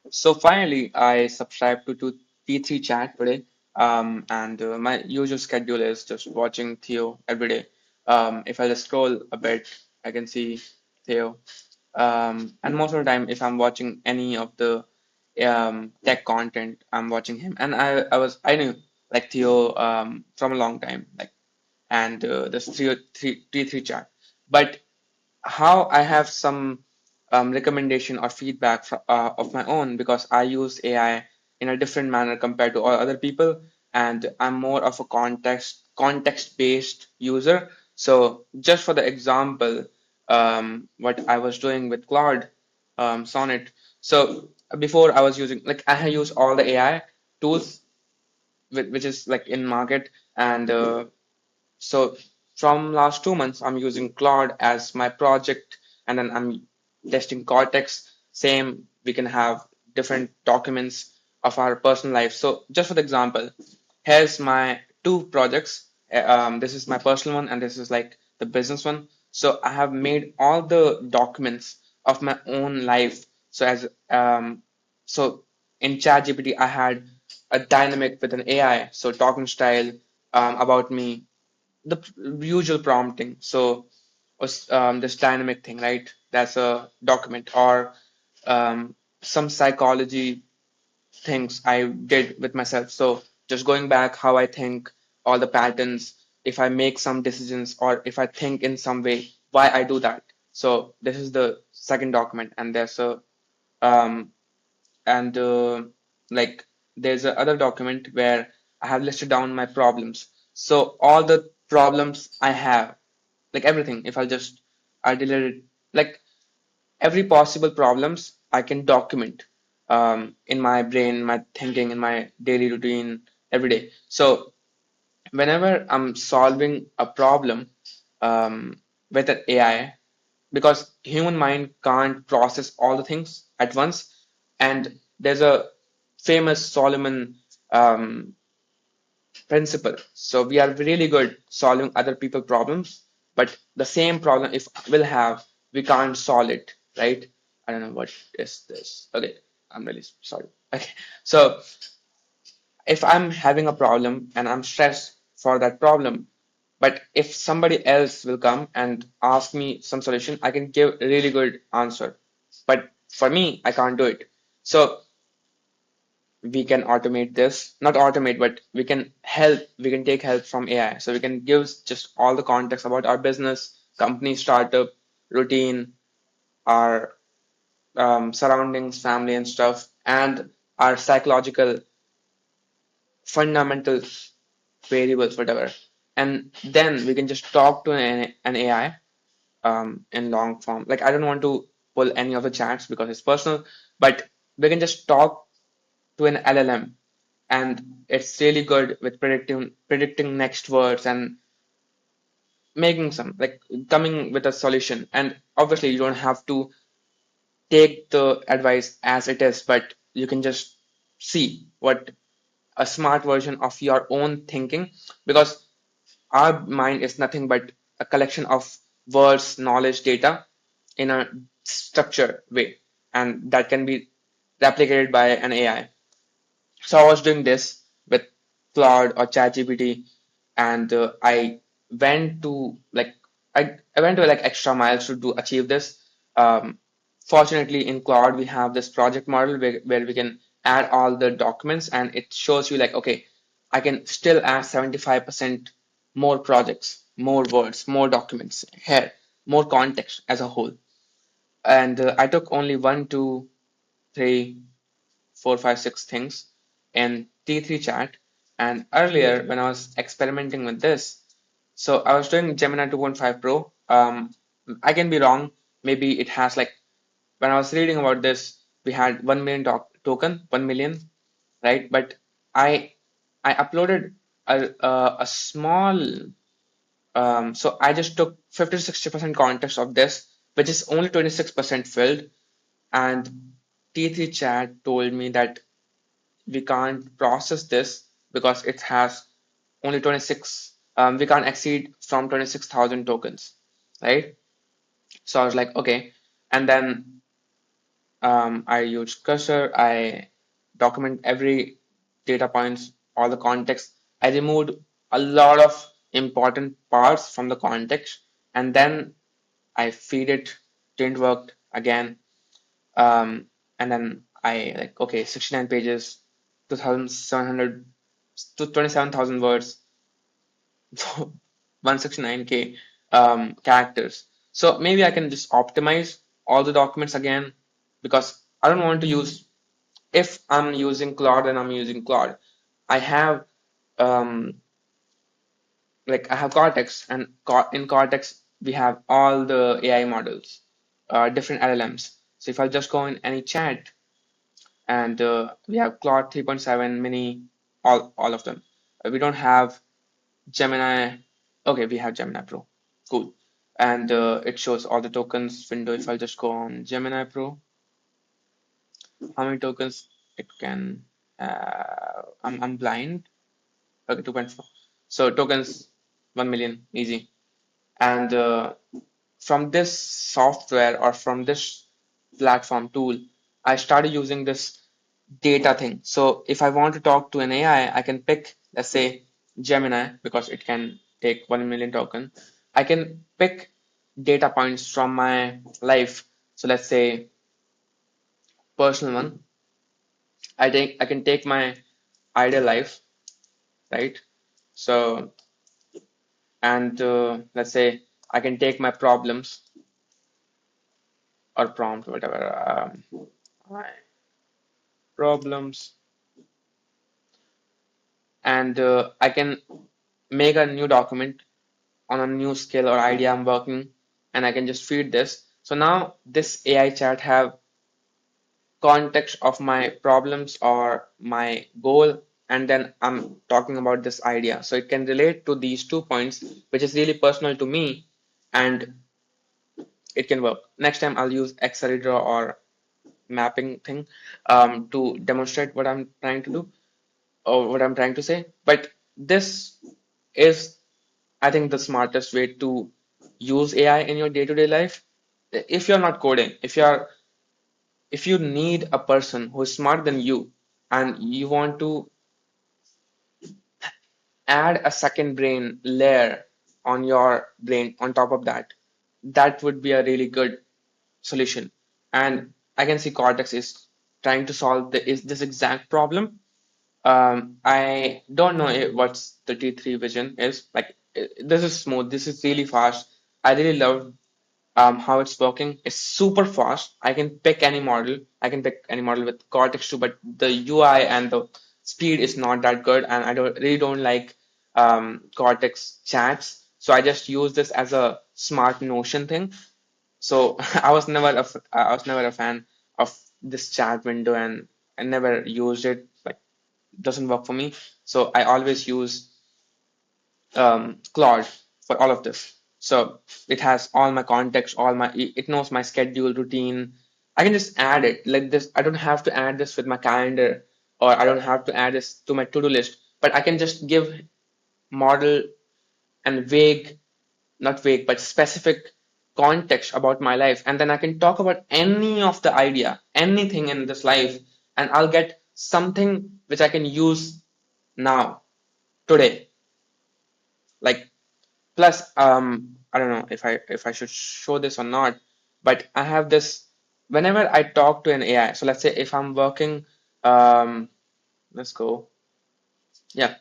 So finally, I subscribed to T3 chat today. And my usual schedule is just watching Theo every day. If I just scroll a bit, I can see Theo. And most of the time, if I'm watching any of the tech content, I'm watching him. And I knew like Theo from a long time, like, and this T3 chat. But how I have some recommendation or feedback of my own because I use AI in a different manner compared to all other people, and I'm more of a context based user. So just for the example, what I was doing with Claude Sonnet. So before I was using like I use all the AI tools which is like in market, and so from last 2 months, I'm using Claude as my project, and then I'm testing Cortex. Same, we can have different documents of our personal life. So just for the example, here's my two projects. This is my personal one, and this is like the business one. So I have made all the documents of my own life. So in ChatGPT, I had a dynamic with an AI, so talking style about me, the usual prompting. So was this dynamic thing, right? That's a document or some psychology things I did with myself. So just going back, how I think, all the patterns, if I make some decisions or if I think in some way, why I do that. So this is the second document, and there's a um, and like there's a other document where I have listed down my problems. So all the problems I have, like everything, if I delete it, like every possible problems I can document in my brain, my thinking, in my daily routine every day. So whenever I'm solving a problem with an AI, because human mind can't process all the things at once, and there's a famous Solomon um, principle. So we are really good solving other people problems, but the same problem if we'll have, we can't solve it, right? I don't know what is this. Okay, I'm really sorry. Okay, so if I'm having a problem and I'm stressed for that problem, but if somebody else will come and ask me some solution, I can give a really good answer. But for me, I can't do it. So we can automate this, not automate, but we can take help from AI. So we can give just all the context about our business, company, startup, routine, our surroundings, family, and stuff, and our psychological fundamentals, variables, whatever. And then we can just talk to an AI in long form. Like I don't want to pull any of the chats because it's personal, but we can just talk to an LLM, and it's really good with predicting next words and making some like coming with a solution. And obviously, you don't have to take the advice as it is, but you can just see what a smart version of your own thinking, because our mind is nothing but a collection of words, knowledge, data in a structured way, and that can be replicated by an AI. So I was doing this with Claude or ChatGPT, and went to like I went to like extra miles to do achieve this. Um, Fortunately, in Claude we have this project model where we can add all the documents, and it shows you like, okay, I can still add 75% more projects, more words, more documents here, more context as a whole. And I took only one, two, three, four, five, six things in T3 chat. And earlier, when I was experimenting with this, so I was doing Gemini 2.5 Pro. I can be wrong. Maybe it has like, when I was reading about this, we had 1 million token, 1 million, right? But I I uploaded a small, so I just took 50 to 60% context of this, which is only 26% filled. And T3 chat told me that we can't process this because it has only 26, we can't exceed from 26,000 tokens, right? So I was like, okay. And then I use cursor. I document every data points, all the context. I removed a lot of important parts from the context, and then I feed it. Didn't work again. And then I like, okay, 69 pages, 2,700 to 27,000 words, 169K characters. So maybe I can just optimize all the documents again, because I don't want to use, if I'm using Claude, then I'm using Claude. I have um, I have Cortex, and in Cortex we have all the AI models, different LLMs. So if I just go in any chat, and we have Claude 3.7 mini, all of them. We don't have Gemini. Okay, we have Gemini Pro. Cool. And it shows all the tokens window. If I just go on Gemini Pro, how many tokens it can? I'm blind. Okay, 2.4. So tokens, 1 million, easy. And from this software, or from this platform tool, I started using this data thing. So if I want to talk to an AI, I can pick, let's say, Gemini, because it can take 1 million token. I can pick data points from my life. So let's say personal one. I can take my ideal life, right? So, and let's say I can take my problems, or prompt, whatever, my problems, and I can make a new document on a new skill or idea I'm working, and I can just feed this. So now this AI chat have context of my problems or my goal, and then I'm talking about this idea. So it can relate to these 2 points, which is really personal to me, and it can work. Next time I'll use Excel draw or mapping thing to demonstrate what I'm trying to do, or what I'm trying to say. But this is, I think, the smartest way to use AI in your day-to-day life. If you're not coding, if you need a person who is smarter than you, and you want to add a second brain layer on your brain on top of that, that would be a really good solution. And I can see Cortex is trying to solve is this exact problem. I don't know what's the T3 vision is. This is smooth. This is really fast. I really love how it's working. It's super fast. I can pick any model. I can pick any model with Cortex 2, but the UI and the speed is not that good, and I really don't like Cortex chats. So I just use this as a smart Notion thing. So I was never a fan of this chat window, and I never used it. Like, doesn't work for me. So I always use Claude for all of this. So it has all my context, it knows my schedule, routine. I can just add it like this. I don't have to add this with my calendar, or I don't have to add this to my to-do list, but I can just give model and not vague, but specific context about my life. And then I can talk about any of the idea, anything in this life, and I'll get something which I can use now, today. Like, plus, I don't know if I should show this or not, but I have this whenever I talk to an AI. So let's say if I'm working, um, let's go. Yeah.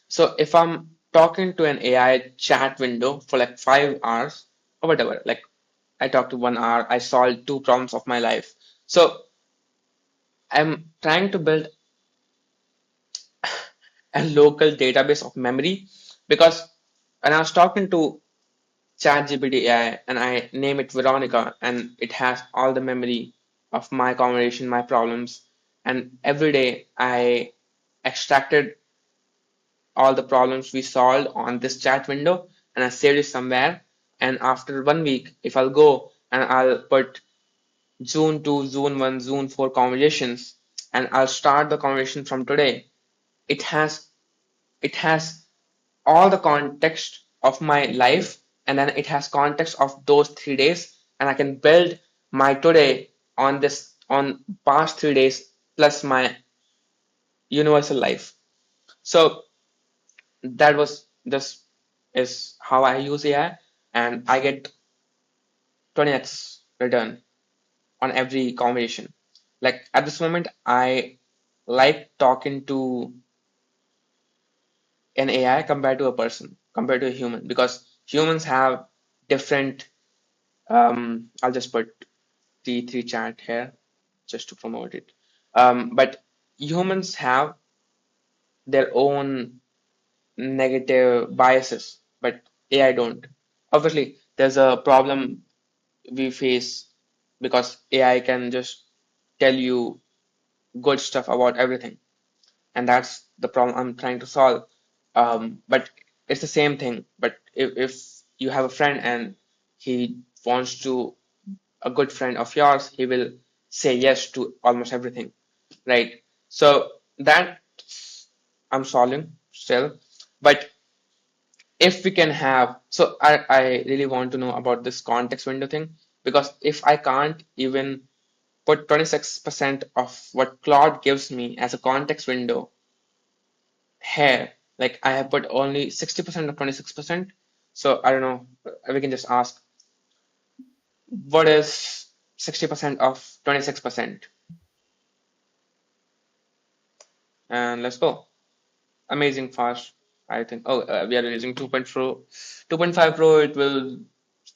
So if I'm talking to an AI chat window for like 5 hours or whatever, like I talked to 1 hour, I solved two problems of my life. So I'm trying to build a local database of memory, because when I was talking to ChatGPT AI and I name it Veronica, and it has all the memory of my conversation, my problems, and every day I extracted all the problems we solved on this chat window, and I saved it somewhere. And after 1 week, if I'll go and I'll put Zone 2, Zone 1, Zone 4 conversations, and I'll start the conversation from today, it has it has all the context of my life, and then it has context of those 3 days, and I can build my today on past 3 days plus my universal life. So that was this is how I use AI, and I get 20x return on every conversation. Like at this moment, I like talking to an AI compared to a person, compared to a human, because humans have different. I'll just put T3 chat here just to promote it. But humans have their own negative biases, but AI don't. Obviously, there's a problem we face because AI can just tell you good stuff about everything, and that's the problem I'm trying to solve. But it's the same thing. But if you have a friend and he wants to a good friend of yours, he will say yes to almost everything, right? So that I'm solving still. But if we can have, so I really want to know about this context window thing, because if I can't even put 26% of what Claude gives me as a context window here, like I have put only 60% of 26%. So I don't know, we can just ask what is 60% of 26%, and let's go. Amazing fast, I think. Oh, we are using 2.5 Pro. It will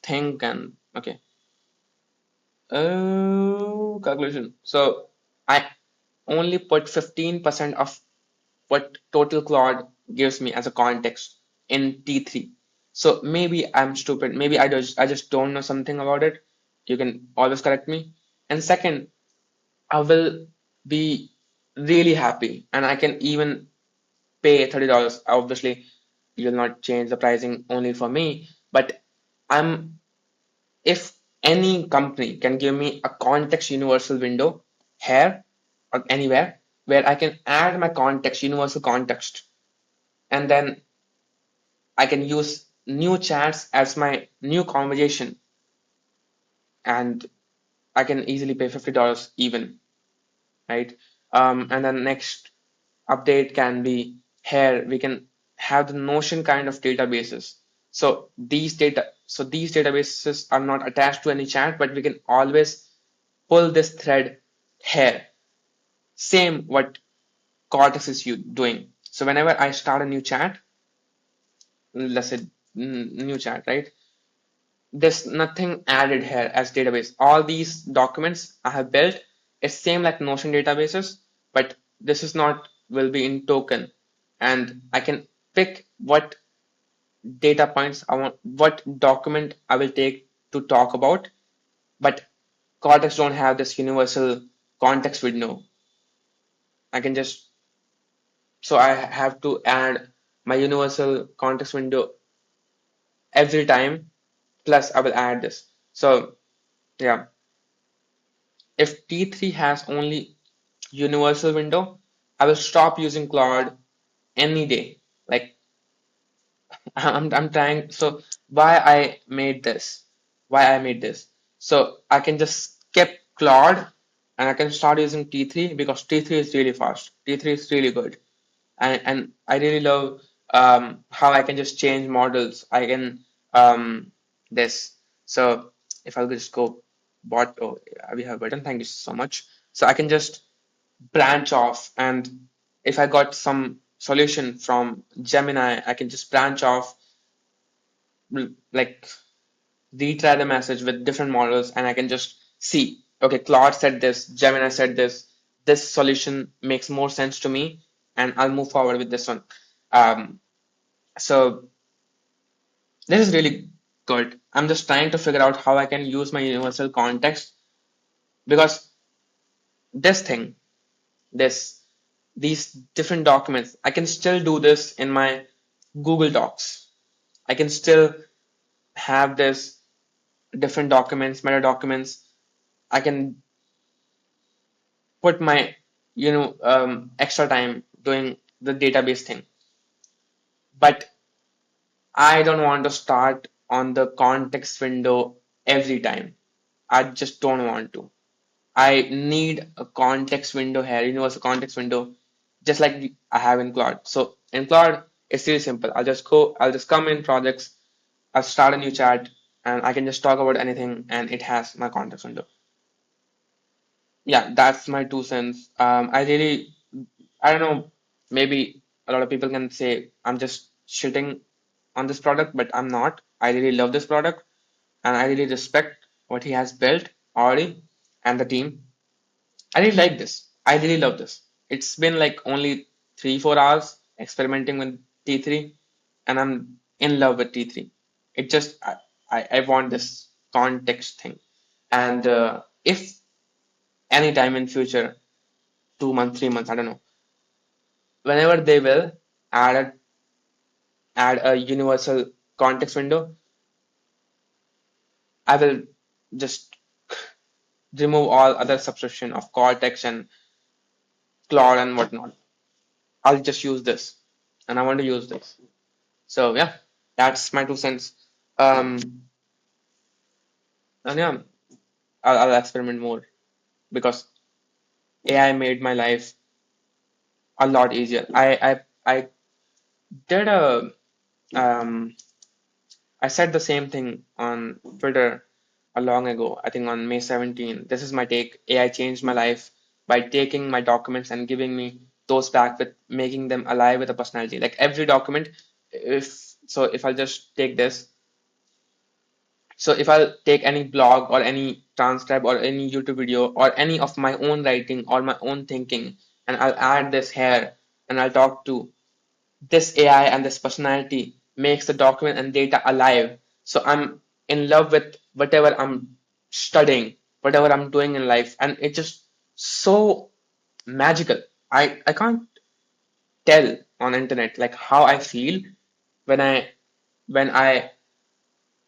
think and okay. Oh, calculation. So I only put 15% of what total Claude gives me as a context in T3. So maybe I'm stupid. Maybe I just don't know something about it. You can always correct me. And second, I will be really happy and I can even pay $30. Obviously, you will not change the pricing only for me, but I'm if any company can give me a context universal window here or anywhere where I can add my context, universal context, and then I can use new chats as my new conversation, and I can easily pay $50 even, right? And then next update can be here we can have the Notion kind of databases. So these databases are not attached to any chat, but we can always pull this thread here. Same what Cortex is you doing. So whenever I start a new chat, let's say new chat, right? There's nothing added here as database. All these documents I have built, it's same like Notion databases, but this is not will be in token. And I can pick what data points I want, what document I will take to talk about, but Cortex don't have this universal context window. I can just so I have to add my universal context window every time. Plus, I will add this. So yeah, if T3 has only universal window, I will stop using Claude any day. Like I'm trying. So why I made this? Why I made this? So I can just skip Claude and I can start using T3 because T3 is really fast. T3 is really good. And I really love how I can just change models. I can this. So if I'll just go bot, oh, we have button. Thank you so much. So I can just branch off, and if I got some solution from Gemini, I can just branch off, like retry the message with different models, and I can just see, okay, Claude said this, Gemini said this solution makes more sense to me, and I'll move forward with this one. Um, so this is really good. I'm just trying to figure out how I can use my universal context because this thing, this these different documents, I can still do this in my Google Docs. I can still have this different documents, meta documents. I can put my extra time doing the database thing, but I don't want to start on the context window every time. I just don't want to. I need a context window here, universal context window, just like I have in Claude. So in Claude, it's really simple. I'll just come in projects, I'll start a new chat, and I can just talk about anything, and it has my context window. Yeah, that's my 2 cents. I don't know, maybe a lot of people can say I'm just shitting on this product, but I'm not. I really love this product, and I really respect what he has built already and the team. I really like this. I really love this. It's been like only 3, 4 hours experimenting with T3, and I'm in love with T3. It just, I want this context thing. And if anytime in future, 2 months, 3 months, I don't know, whenever they will add add a universal context window, I will just remove all other subscription of Cortex and Claude and whatnot. I'll just use this, and I want to use this. So yeah, that's my 2 cents. Um, and yeah, I'll experiment more because AI made my life a lot easier. I did a I said the same thing on Twitter a long ago. I think on May 17. This is my take. AI changed my life by taking my documents and giving me those back with making them alive with a personality. Like every document, if I'll just take this. So if I'll take any blog or any transcribe or any YouTube video or any of my own writing or my own thinking, and I'll add this here and I'll talk to this AI and this personality makes the document and data alive. So I'm in love with whatever I'm studying, whatever I'm doing in life, and it's just so magical. I can't tell on internet like how I feel when I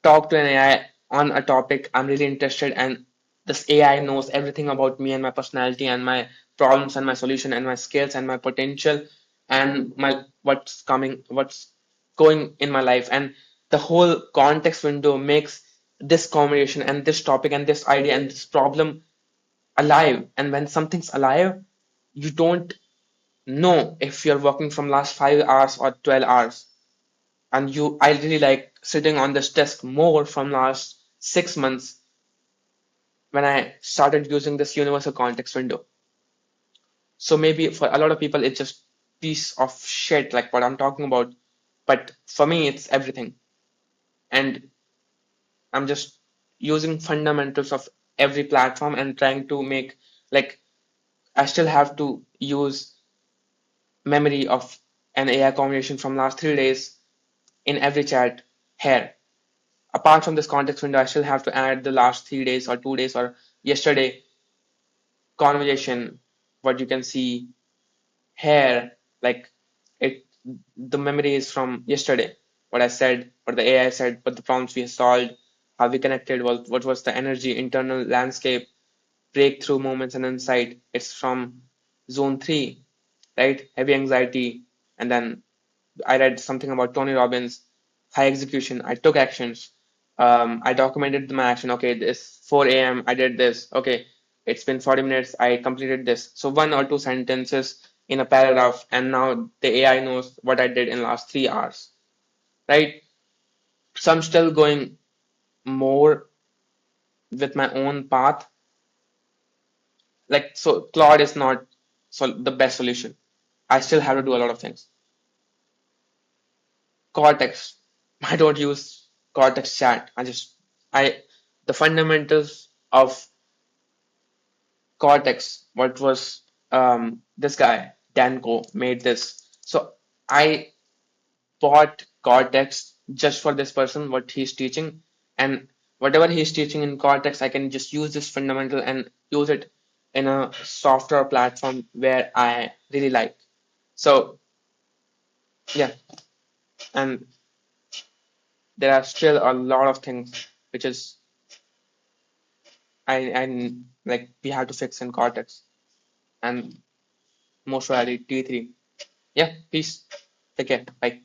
talk to an AI on a topic I'm really interested, and this AI knows everything about me and my personality and my problems and my solution and my skills and my potential and my what's going in my life, and the whole context window makes this conversation and this topic and this idea and this problem alive. And when something's alive, you don't know if you're working from last 5 hours or 12 hours. And I really like sitting on this desk more from last 6 months when I started using this universal context window. So maybe for a lot of people it's just piece of shit like what I'm talking about, but for me it's everything. And I'm just using fundamentals of every platform and trying to make, like, I still have to use memory of an AI conversation from last 3 days in every chat here. Apart from this context window, I still have to add the last 3 days or 2 days or yesterday conversation, what you can see here, like it, the memory is from yesterday, what I said, what the AI said, what the problems we solved, how we connected, what was the energy, internal landscape, breakthrough moments and insight. It's from zone 3, right? Heavy anxiety. And then I read something about Tony Robbins, high execution. I took actions. I documented my action. Okay, this 4 a.m. I did this. Okay, it's been 40 minutes. I completed this. So 1 or 2 sentences in a paragraph, and now the AI knows what I did in last 3 hours, right? So I'm still going more with my own path. Like, so Claude is not the best solution. I still have to do a lot of things. Cortex. I don't use Cortex chat. I, the fundamentals of Cortex, what was, this guy, Danko, made this. So I bought Cortex just for this person, what he's teaching. And whatever he's teaching in Cortex, I can just use this fundamental and use it in a software platform where I really like. So yeah, and there are still a lot of things which is I like we have to fix in Cortex and most probably T3. Yeah, peace. Take care. Bye.